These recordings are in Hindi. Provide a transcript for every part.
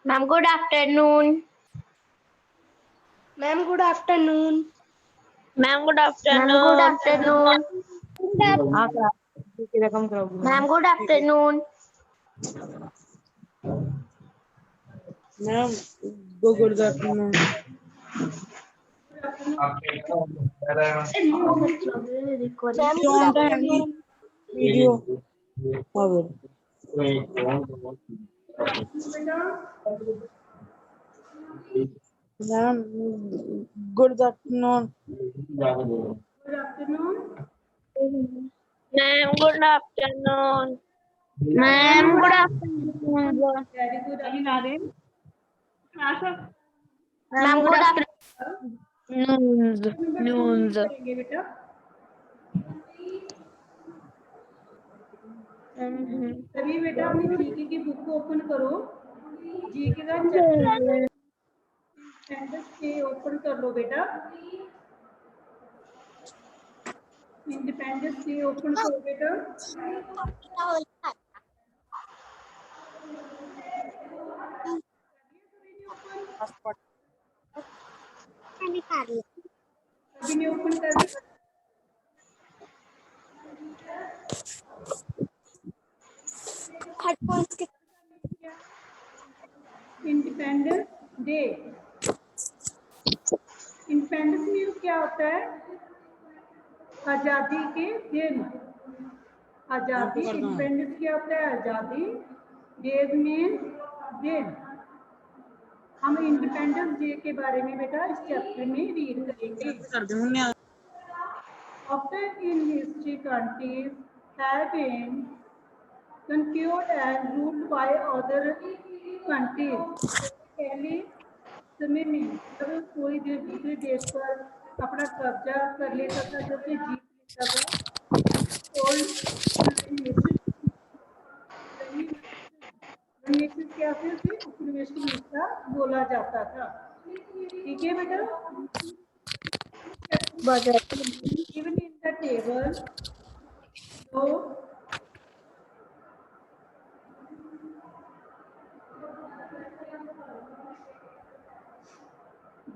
Ma'am, good afternoon. Ma'am, good afternoon. Ma'am, good Ma'am, good afternoon. afternoon. हाँ सर की रकम कराओगी Ma'am, good afternoon. Ma'am good afternoon Ma'am, good on time afternoon. Video और ma'am good afternoon Ma'am, good afternoon. Ma'am, good afternoon. Very good afternoon. Ma'am, good afternoon. Nunes करेंगे बेटा तभी बेटा अपनी जीके की बुक को ओपन करो। जीके का चैप्टर इंडिपेंडेंस डे ओपन कर लो बेटा। इंडिपेंडेंस डे ओपन करो बेटा। अभी नहीं ओपन कर रही। Independence day. इंडिपेंडेंस मीन्स क्या होता है? आजादी के दिन। आजादी इंडिपेंडेंस क्या होता है? आजादी। डेज मीन्स दिन। हम इंडिपेंडेंस डे के बारे में बेटा इस चैप्टर में रीड करेंगे। Often in history, countries have been conquered and ruled by other countries. पहले समय में जब कोई देश दूसरे देश पर अपना कब्जा कर लेता था, जब से जीत लेता था, ओल्ड क्या थे उपनिवेशवाद बोला जाता था। ठीक है बेटा। Even in the table, so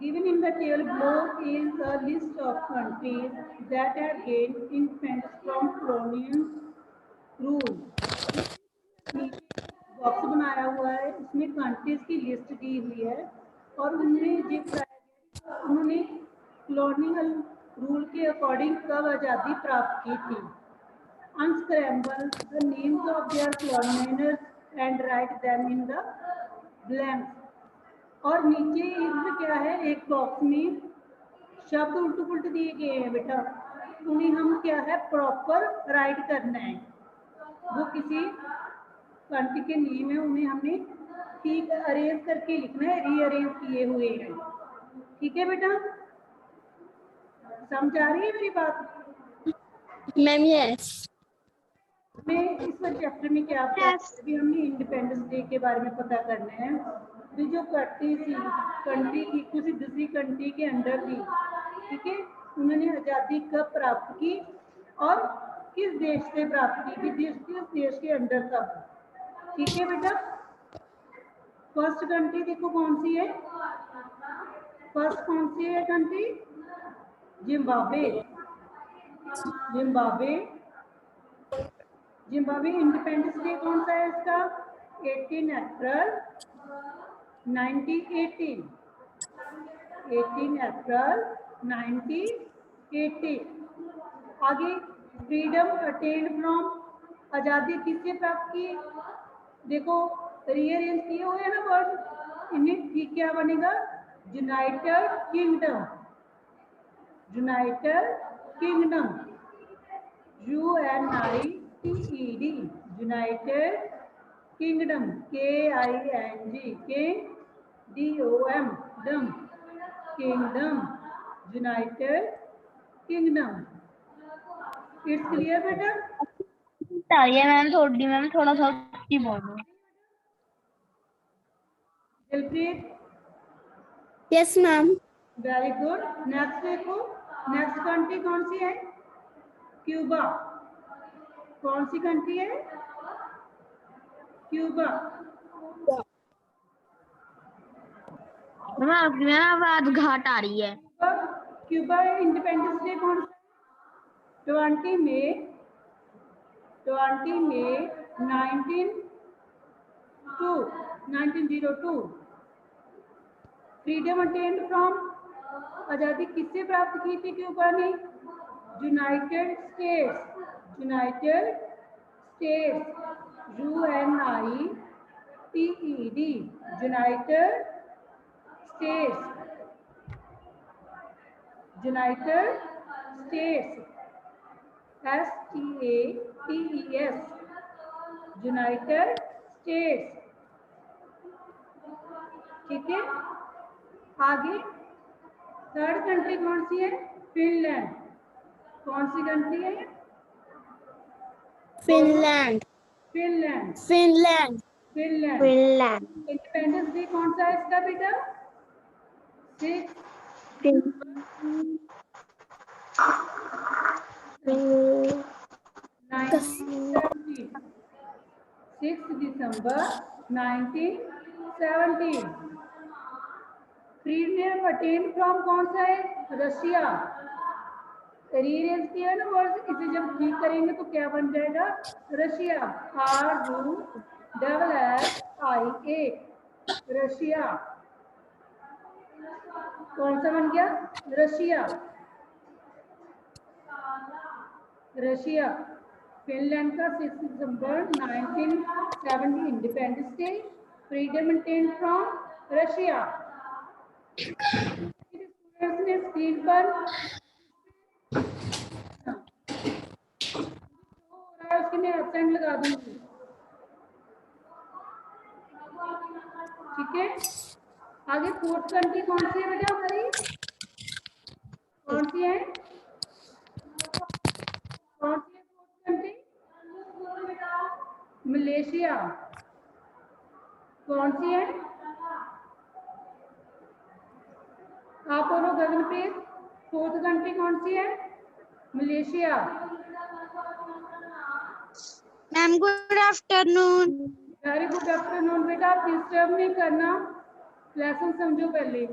given in the table below is a list of countries that have gained independence from colonial rule. Box बनाया हुआ है, इसमें कंट्रीज की लिस्ट दी हुई है और उनमें उन्होंने कॉलोनियल रूल के अकॉर्डिंग कब आज़ादी प्राप्त की थी। Unscramble the names of their colonials and write them in the blanks. और नीचे इसमें क्या है, एक बॉक्स में शब्द उल्टे पुल्टे दिए गए हैं बेटा, उन्हें हम क्या है प्रॉपर राइट करना है। वो किसी कंट्री के नेम है, उन्हें हमने ठीक अरेंज करके लिखना है, रीअरेंज किए हुए हैं। ठीक है बेटा, समझ आ रही है मेरी बात? Ma'am, yes. मैं इस चैप्टर में क्या अभी हमने इंडिपेंडेंस डे के बारे में पता करना है। तो जो कंट्री थी किसी दूसरी कंट्री के अंडर थी, ठीक है, उन्होंने आज़ादी कब प्राप्त की और किस देश से प्राप्त की, किस देश के अंडर तब। ठीक है बेटा। फर्स्ट कंट्री देखो कौन सी है, फर्स्ट कौन सी है country? Zimbabwe. Zimbabwe. Zimbabwe independence day कौन सा है इसका? 18 अप्रैल 1918। 18 अप्रैल 1918। आगे फ्रीडम अटेन्ड फ्रॉम, आज़ादी किससे प्राप्त की? देखो रीअरेंज किए हुए हैं ना वर्ड, इन्हें ठीक क्या बनेगा? United Kingdom. United Kingdom, UNITED, United Kingdom, KING, KDOM, डम, kingdom, United kingdom. It's clear बेटा? ये मैम थोड़ा सा की बोलो। Dilpreet, Yes, ma'am. Very good. Next देखो, नेक्स्ट कंट्री कौन सी है? क्यूबा। कौन सी कंट्री है? क्यूबा। मैम आपकी मैम आवाज घाट आ रही है। क्यूबा इंडिपेंडेंस डे कौन सा? 20 मई 1902। फ्रीडम अटेन्ड फ्रॉम, आज़ादी किससे प्राप्त की थी क्यूबा ने? United states, UNITED, United states, STATES, United states. ठीक है, आगे थर्ड कंट्री कौन सी है? फिनलैंड। कौन सी कंट्री है? Finland. Finland. Finland. Finland. Finland. Independence day कौन सा है इसका बेटा? 6 दिसंबर 1917। फ्रीडम अटेन फ्रॉम कौन सा है? रशिया। रीअरेंज किया ना वर्ड, इसे जब ठीक करेंगे तो क्या बन जाएगा? रशिया। RUSSIA, Russia. कौन सा बन गया? रशिया। रशिया। फिनलैंड का 6 दिसंबर 1970 independence day. Freedom attain from Russia. Students ने स्क्रीन पर उसके मैं एब्सेंट लगा दूंगी। ठीक है, आगे फोर्थ कंट्री कौन सी है बेटा हमारी? कौन सी है? कौन सी है फोर्थ कंट्री? मलेशिया। कौन सी है? आप बोलो गगनप्रीत, फोर्थ कंट्री कौन सी है? Malaysia. Ma'am good afternoon. Very good afternoon बेटा, आप डिस्टर्ब नहीं करना, लेसन समझो पहले।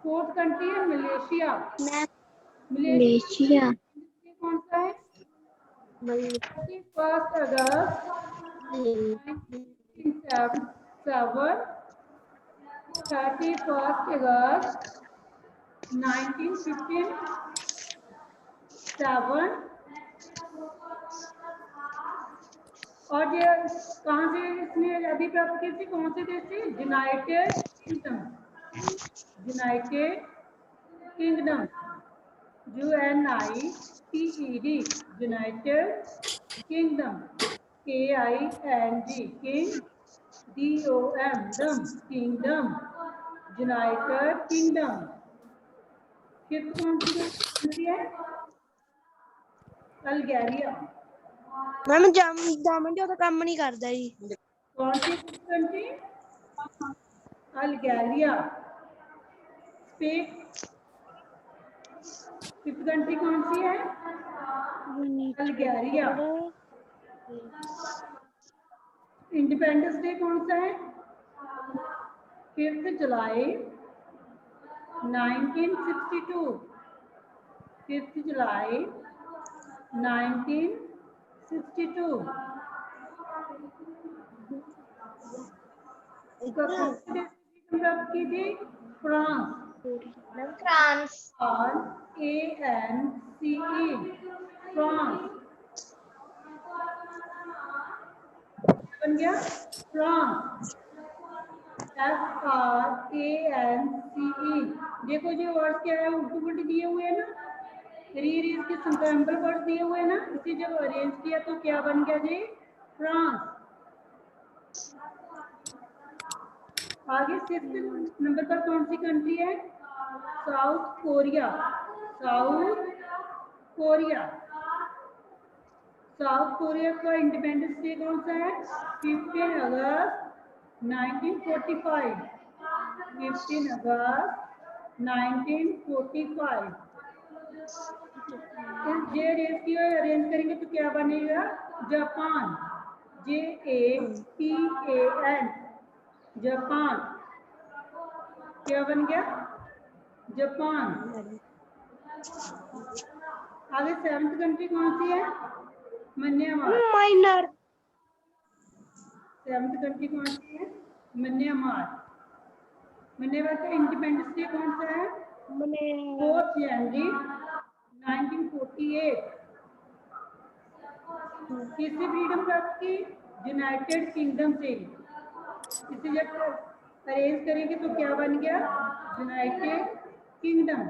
फोर्थ कंट्री है मलेशिया। मलेशिया। कौन सा है? 31 अगस्त 1977, 31 अगस्त 1957। और ये कहाँ से इसने आजादी प्राप्त की थी? कौन से देश से? United Kingdom. United Kingdom, UNITED, United Kingdom, KING, king, DOM, kingdom, United Kingdom. Fifth कौन सी कंट्री है? अल्गेरिया। मैम जामन जो तो काम नहीं करता जी। कौन सी country? Algeria. Spain. Fifth country कौन सी है? अल्गेरिया। इंडिपेंडेंस डे कौन सा है? 5 जुलाई 1962। 5 जुलाई 1962। प्राप्त की थी? फ्रांस। फ्रांस। और ANCE, फ्रांस। बन गया फ्रांस। FRANCE। देखो जो वर्ड क्या है, उल्टी पुल्टी दिए हुए हैं ना, रीअरेंज के सैंपल वर्ड दिए हुए हैं ना, इसे जब अरेंज किया तो क्या बन गया जी? फ्रांस। आगे 6th नंबर पर कौन सी कंट्री है? South Korea. South Korea. South Korea का इंडिपेंडेंस डे कौन सा है? 15 अगस्त 1945। 15 अगस्त 1945। जे रेस की अरेंज करेंगे तो क्या बनेगा? जापान। JAPAN, Japan. क्या बन गया? जापान। आगे 7th कंट्री कौन सी है? म्यांमार। माइनर 7th कंट्री कौन सी है? म्यांमार। म्यांमार का इंडिपेंडेंस डे कौन सा है? 4 जनवरी 1948। किससे फ्रीडम प्राप्त की? यूनाइटेड किंगडम से। इसे जब अरेंज करेंगे तो क्या बन गया? United kingdom.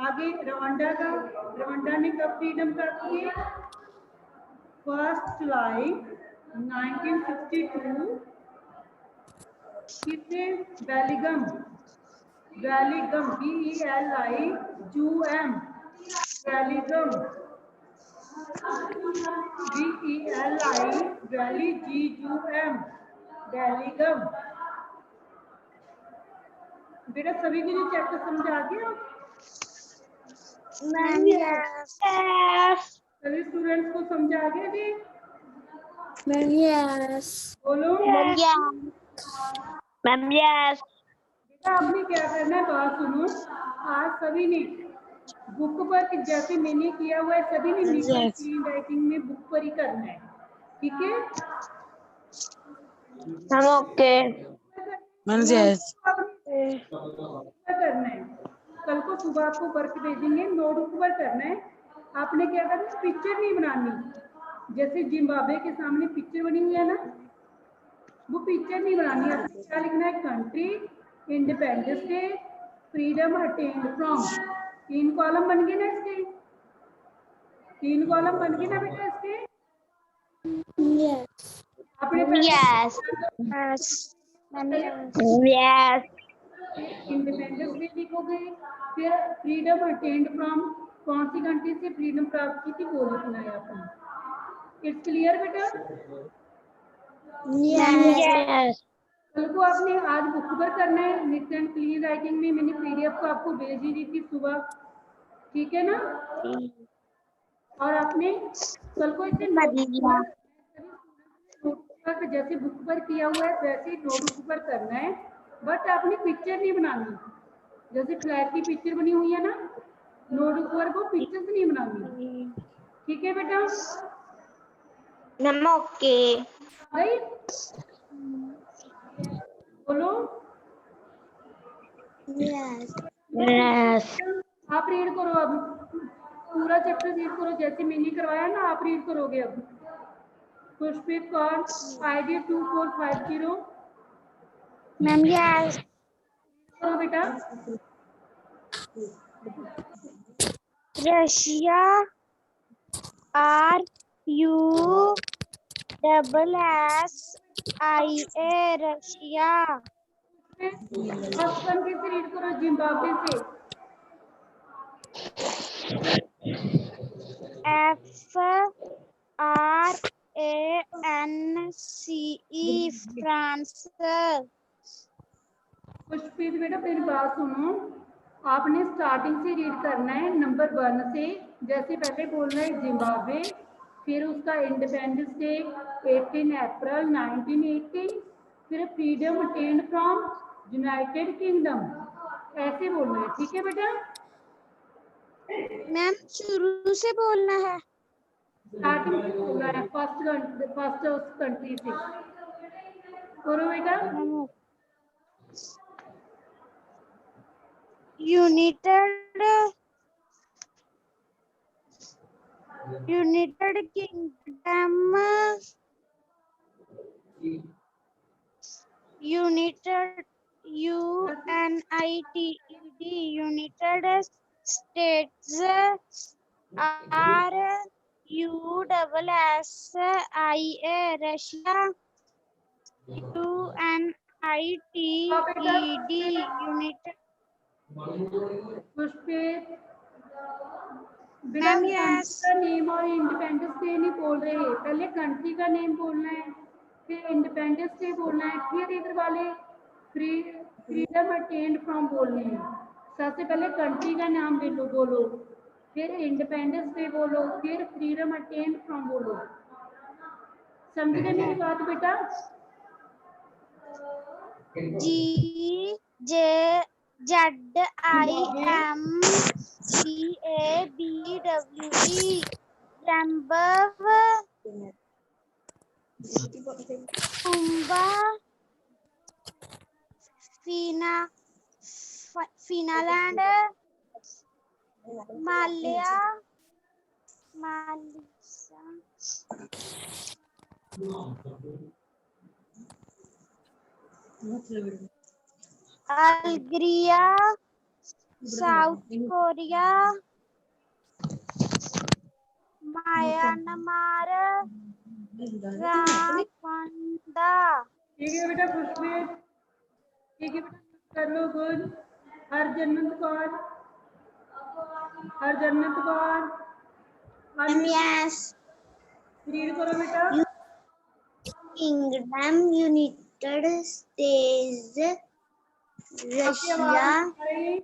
आगे रवांडा का, रवांडा ने कब फ्रीडम प्राप्त की? 1 जुलाई 1962। किससे? बेलिगम। बेलिगम BELIGUM बेलिगम BELIGUM बेलिगम। बेटा सभी के लिए चैप्टर समझ आ गया? यस सभी स्टूडेंट्स को समझ आ गया जी? यस बोलो। मैम यस बेटा आपने क्या करना है, बात सुनो। आज सभी ने बुक पर, जैसे मैंने किया हुआ है, सभी ने Yes. क्लीन राइटिंग में बुक पर ही करना है, ठीक है? Ma'am okay Yes. करना है। कल को सुबह आपको वर्क भेजेंगे, नोटबुक पर करना है। आपने क्या करना है? पिक्चर नहीं बनानी। जैसे जिम्बाब्वे के सामने पिक्चर बनी हुई है ना, वो पिक्चर नहीं बनानी। आपने क्या लिखना है? Country, independence day, freedom attend from. 3 column बन गए ना इसके? 3 कॉलम बन गए ना बेटा इसके? आपने यस यस इंडिपेंडेंस डे लिखोगे, फिर फ्रीडम अटेन्ड फ्रॉम, कौन सी कंट्री से फ्रीडम प्राप्त की थी वो लिखना है आपने। इट्स क्लियर बेटा? यस कल को आपने आज बुक पर करना है, नीट एंड क्लीन राइटिंग में मैंने PDF को आपको भेज ही दी थी सुबह, ठीक है ना? और आपने कल को इसे नोटबुक पर, जैसे बुक पर किया हुआ है वैसे ही नोटबुक पर करना है, बट आपने पिक्चर नहीं बनानी। जैसे फ्लैग की पिक्चर बनी हुई है ना, नोटबुक पर वो पिक्चर्स नहीं बनानी, ठीक है बेटा? मैम ओके गई? बोलो। यस आप रीड करो अब, पूरा चैप्टर रीड करो, जैसे मैंने करवाया ना आप रीड करोगे अब। पुष्पित कौर, ID 2450। मैम यस करो बेटा। Russia RUSSIA Russia first country से रीड करो, जिम्बाब्वे से। FRANCE फ्रांस पुष्पित बेटा मेरी बात सुनो, आपने स्टार्टिंग से रीड करना है, नंबर 1 से। जैसे पहले बोलना है जिम्बाब्वे, फिर उसका इंडिपेंडेंस डे 18 अप्रैल 1980, फिर freedom attend from United kingdom, ऐसे बोलना है, ठीक है बेटा? मैम शुरू से बोलना है स्टार्टिंग से बोलना है, फर्स्ट कंट्री से करो बेटा। United Kingdom United United states RUSSIA Russia UNITED United पुष्पित बेटा मैम कंट्री यस का नेम और इंडिपेंडेंस डे नहीं बोल रहे, पहले कंट्री का नेम बोलना है, फिर इंडिपेंडेंस डे बोलना है, फिर इधर वाले फ्रीडम अटेन्ड फ्रॉम बोलने हैं। सबसे पहले कंट्री का नाम बोलो, फिर इंडिपेंडेंस डे बोलो, फिर फ्रीडम अटेन्ड फ्रॉम बोलो। समझ गए मेरी बात बेटा? GZIMBABWE Zimbabwe Kumba Finaland Malaysia Algeria South Korea Myanmar Rwanda ठीक है बेटा खुशबीर, ठीक है बेटा कर लो, good. Harjannat Kaur, Harjannat Kaur, Yes read करो बेटा। Kingdom United States आपकी आवाज Russia नहीं आ रही।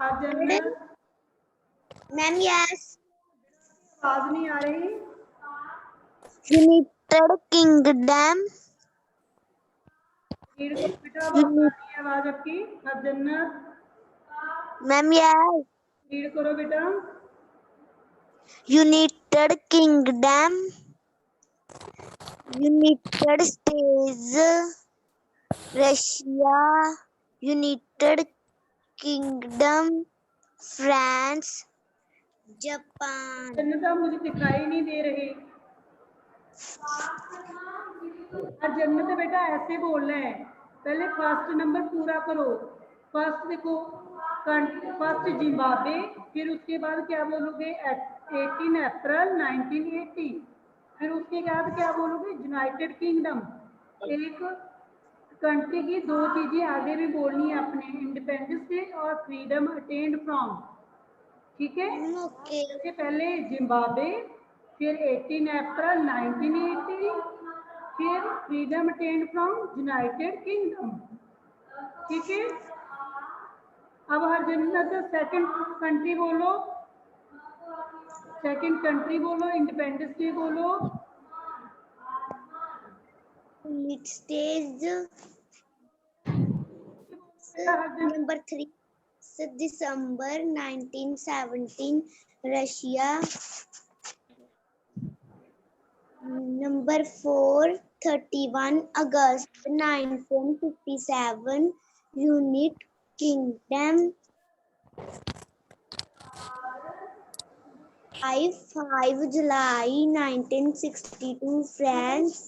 हरजन्नत, Ma'am, yes. आवाज नहीं आ रही। United Kingdom. रीड करो बेटा, अब आ रही है आवाज आपकी। हरजन्नत, Ma'am, yes. रीड करो बेटा। United Kingdom. United States. Russia. United Kingdom. France. Japan. जन्नत आप मुझे दिखाई नहीं दे रहे। और जन्नत बेटा ऐसे बोलना है, पहले फर्स्ट नंबर पूरा करो। फर्स्ट देखो, फर्स्ट जिम्बाब्वे, फिर उसके बाद क्या बोलोगे 18 अप्रैल 1980, फिर उसके बाद क्या बोलोगे यूनाइटेड किंगडम। एक कंट्री की दो चीजें आगे भी बोलनी है अपने, इंडिपेंडेंस डे और फ्रीडम अटेन्ड फ्रॉम, ठीक है। Okay. सबसे पहले जिम्बाब्वे, फिर 18 अप्रैल 1980, फिर freedom attend from United kingdom, ठीक है। अब हर जन्नत सेकंड कंट्री बोलो, सेकंड कंट्री बोलो, इंडिपेंडेंस डे बोलो। It stays number 3 December 1917 Russia. Number 4 31 August 1957 United Kingdom. 5 July 1962 France.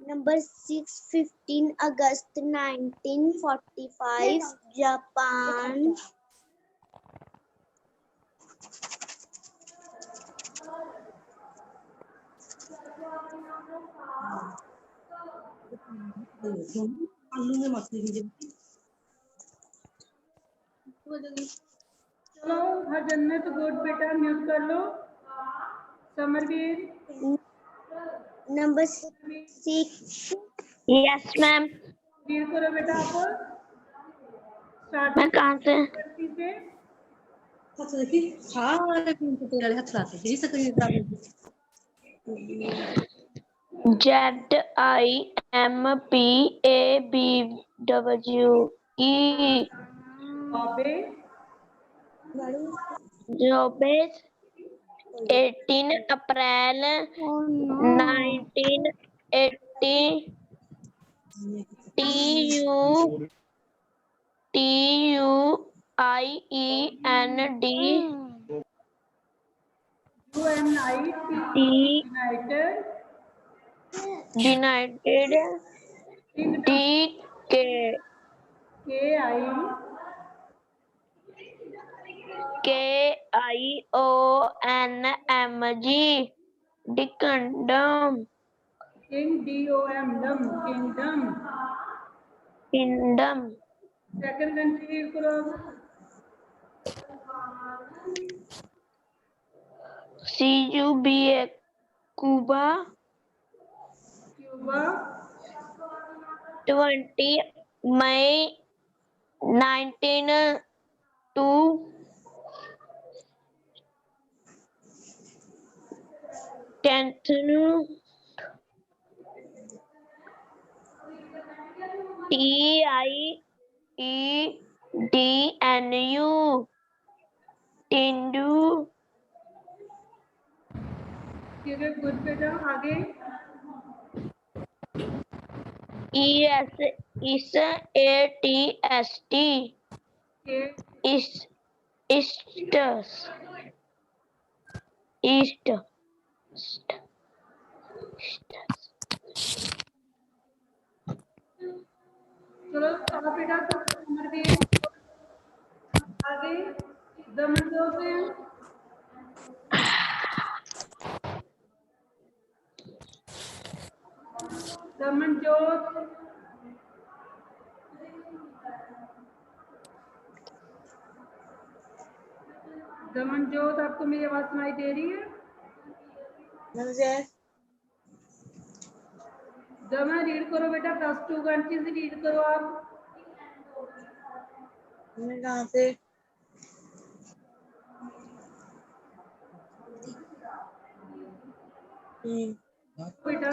Number 6 15 August 1945 Japan. चलो हर जन्नत गुड बेटा, म्यूट कर लो। Samarveer, Number 6 Yes ma'am. Read करो बेटा आप। मैं स्टार्टिंग कहाँ से से अच्छा देखी सारे पिन को तेरे हाथ लाते हैं इसे कहीं खराब ZIMPABWE बाबे, Jobes 18 April 1980 TUIEND United DK KIONMG Kingdom kingdom. Second country read करो। CUBA Cuba Cuba 20 May 1902 Anthony, TIEDNU, Tindu, ठीक है, गुड बेटा, आगे ESATST, के Eastus, चलो अब बेटा अमरवीर, आगे दमनजोत से दमनजोत, दमनजोत, आपको मेरी आवाज सुनाई दे रही है? दमन रीड करो बेटा, +2 कंट्री से रीड करो आप। कहाँ से? बेटा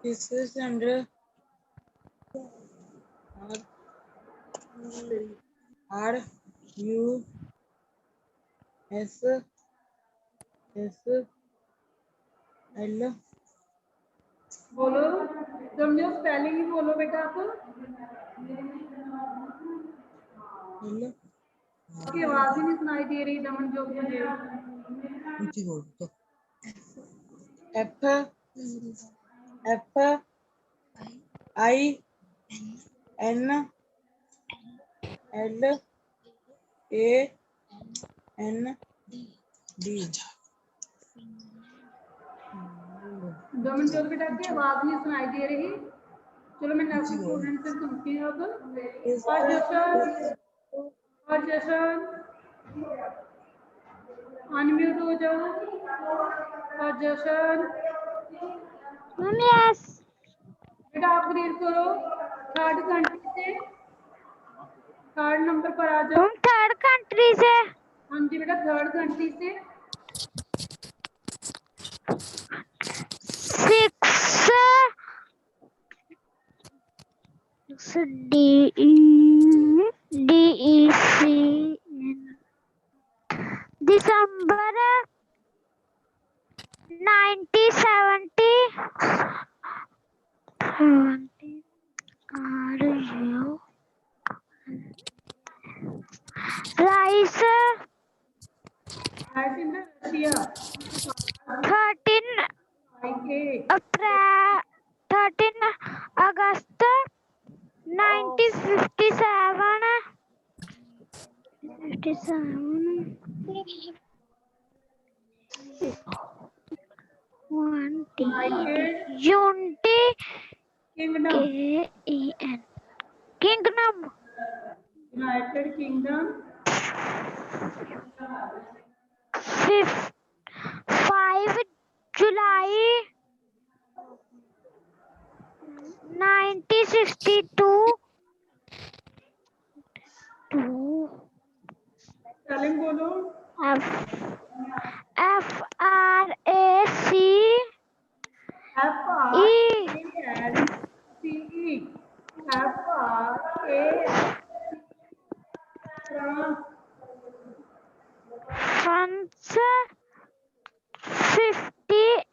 This is under RUSSL बोलो, समझो स्पेलिंग ही बोलो बेटा आप। आपकी आवाज ही नहीं सुनाई दे रही दमनजोत मुझे। FINLAND दमनजोत बेटा की आवाज नहीं सुनाई दे रही। चलो मैं नेक्स्ट स्टूडेंट से सुनती हूँ अब। और जशन अनम्यूट हो जाओ। और जशन यस बेटा आप रीड करो, थर्ड कंट्री से थर्ड नंबर पर आ जाओ। थर्ड कंट्री से हाँ जी बेटा, थर्ड कंट्री से 6 DEC December 1970 RU Rice Right in the Russia 13 August 1957 Unity Kingdom, Kingdom United Kingdom 5 July 1962 spelling बोलो। FRACE FRANCE France 50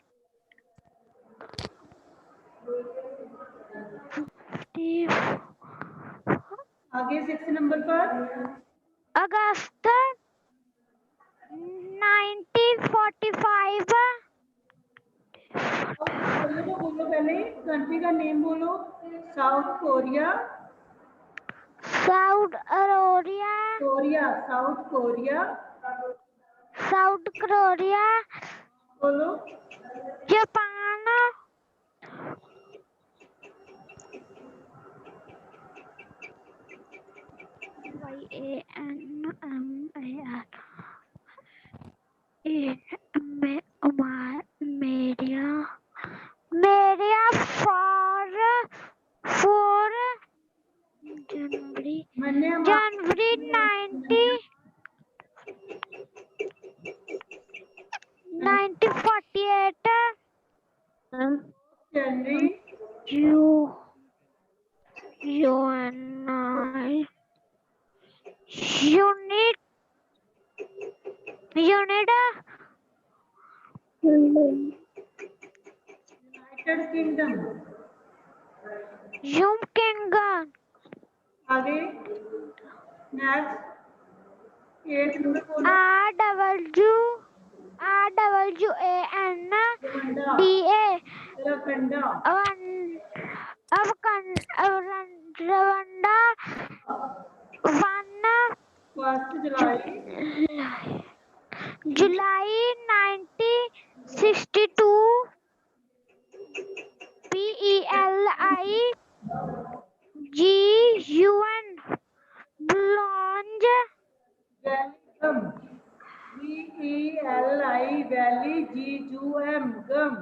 आगे 6 नंबर पर August 1945 बोलो पहले कंट्री का नेम बोलो। South Korea, South Korea south Korea बोलो जापान मेरिया 4 जनवरी January 1948. January UNI Unit United Kingdom। Yumkingan आगे नेक्स्ट 8 नंबर बोलो। RWANDA रवंडा Rwanda 1 जुलाई July 1962 PELIGUN belongs welcome VELI valley GUM गम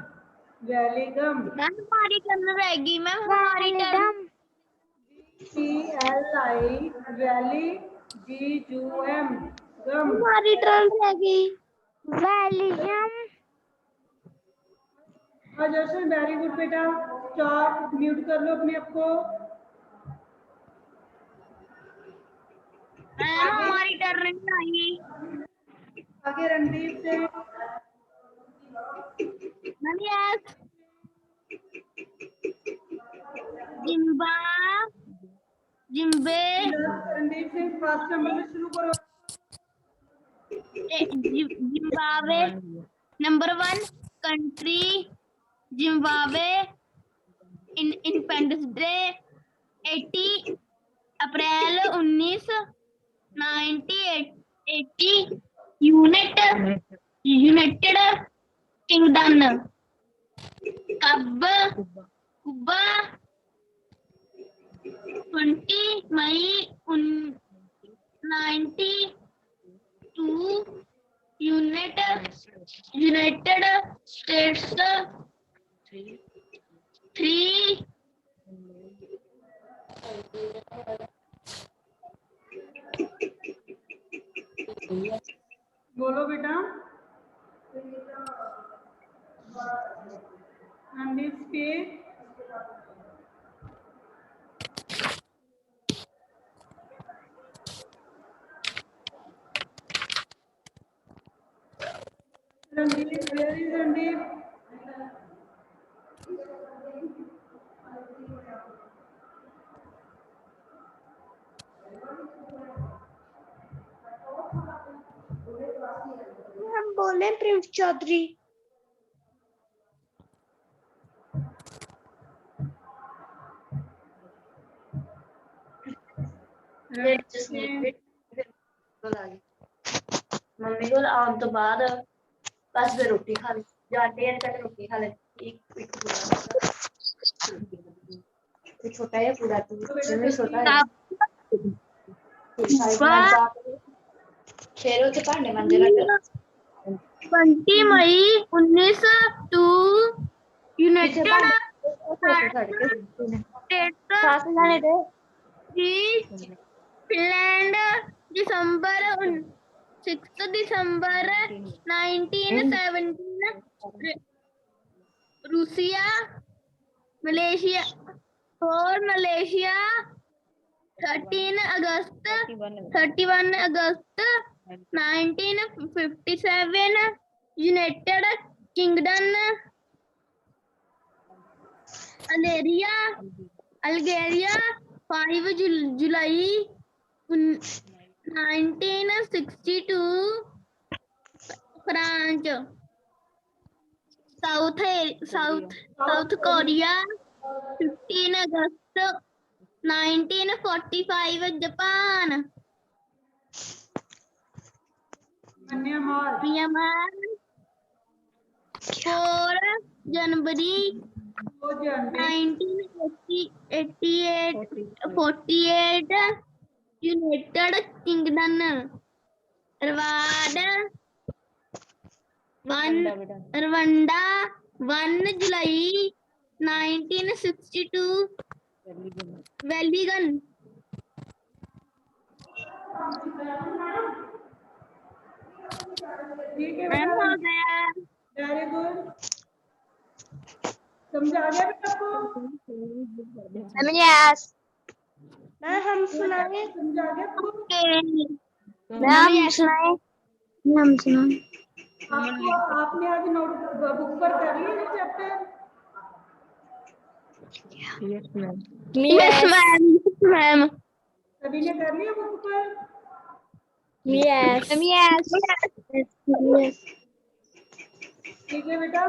वेलिगम हमारी टर्न रहेगी मैम हमारी टर्न VELI वैली GUM गम। हमारी टर्न रहेगी वैलियम जशन वेरी गुड बेटा। स्टॉप म्यूट कर लो अपने आप को। हमारी टर्न नहीं आगे रणदीप से मैम यस जिम्बे रणदीप से फर्स्ट नंबर से शुरू करो। Zimbabwe number 1 country Zimbabwe independence day 80 April 1980 United Kingdom Cuba 20 May 1992 United States 3 बोलो बेटा। Randeep speak. Randeep where is Randeep. हम बोले प्रिंस चौधरी। मम्मी को आने तो बाद बस फिर रोटी खा ली जाते हैं पहले रोटी खा ले एक छोटा है पूरा तो छोटा है शेरों के भांडे मांजे रखे 20 मई 1902 यूनाइटेड स्टेट्स फिनलैंड दिसंबर 6 दिसंबर 1917 रूसिया मलेशिया 31 अगस्त 1957 यूनाइटेड किंगडम अल्जीरिया 5 जुलाई 1962 फ्रांस साउथ कोरिया 15 अगस्त 1945 जापान म्यांमार 4 जनवरी 1948 यूनाइटेड किंगडम रवांडा 1 जुलाई 1962 वेलिगन ठीक है मैम बेटा, हो गया। Very good. समझ आ गया बेटा आपको? Ma'am yes. मैम हम सुनाए। समझ आ गया आपको? मैम सुनाए। मैम सुनाए। आपको आपने आज नोट बुक पर कर लिया ये चैप्टर? Yes ma'am. मैम सभी ने कर लिया बुक पर? यस। Ma'am yes. ठीक है बेटा,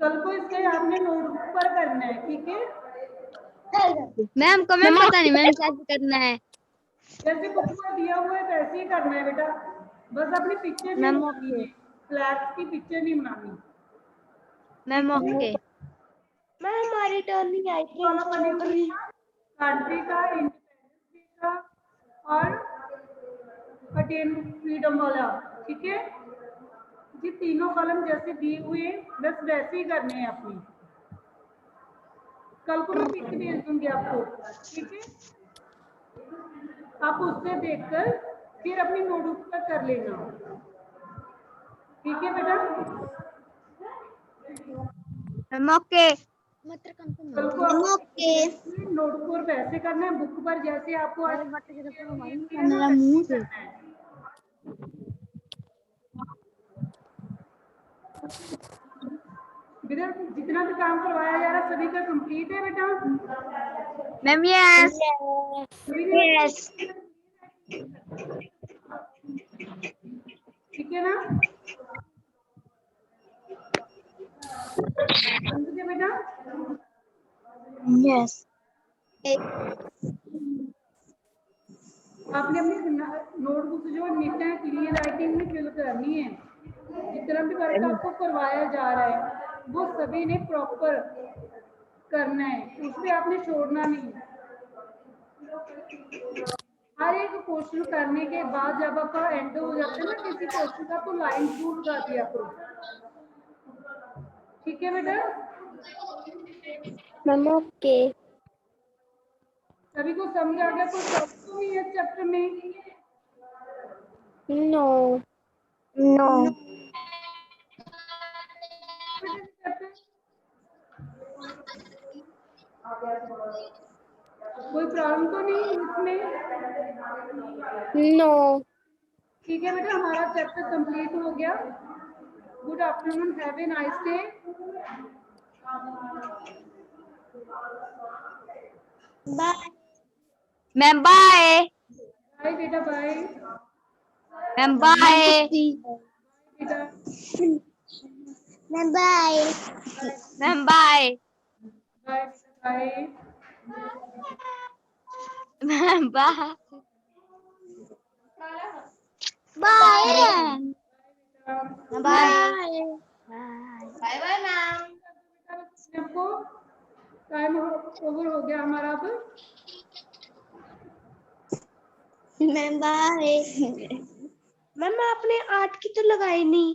कल को इसके आपने नोटबुक पर करना है, ठीक है? मैम को मैम पता नहीं मैम कैसे करना है। जैसे बुक में दिया हुआ है वैसे ही करना है बेटा, बस अपनी पिक्चर नहीं मैम बनानी है, फ्लैग्स की पिक्चर नहीं बनानी। Ma'am okay. मैम हमारी टर्न नहीं आई थी वाला बने हुए चौधरी। कंट्री का, इंडिपेंडेंस डे का और अटेन फ्रीडम वाला, ठीक है? ये तीनों कॉलम जैसे दिए हुए हैं बस वैसे ही करने हैं अपनी। कल को मैं पिक भेज दूंगी आपको, ठीक है? आप उससे देखकर फिर अपनी नोटबुक पर कर लेना, ठीक है बेटा? Ma'am okay. कल को आपको नोटबुक पर वैसे करना है, बुक पर जैसे आपको आज मेरा मुंह से बेटा जितना भी काम करवाया जा रहा है सभी का कंप्लीट है बेटा? Ma'am yes. सभी ने यस। ठीक है ना? समझ गए बेटा? यस। आपने अपनी नोटबुक जो नीचे क्लियर राइटिंग में फिल करनी है। जितना भी वर्क आपको करवाया जा रहा है वो सभी ने प्रॉपर करना है, उसमें आपने छोड़ना नहीं। हर एक क्वेश्चन करने के बाद जब आपका एंड हो जाता है ना किसी क्वेश्चन का तो लाइन थ्रू लगा दिया करो, ठीक है बेटा? Ma'am okay. सभी को समझ आ गया? कोई प्रॉब्लम तो नहीं है चैप्टर में? No no. कोई प्रॉब्लम तो नहीं इसमें? नो। ठीक है बेटा, हमारा चैप्टर कंप्लीट हो गया। Good afternoon, have a nice day. Bye ma'am bye. Bye बेटा, बाय मैम बाय। बेटा, ma'am bye. Ma'am bye. Bye bye. Ma'am bye. Bye bye. Bye bye ma'am. आपको टाइम ओवर हो गया हमारा अब। Ma'am bye. मैम आपने 8 की तो लगाई नहीं।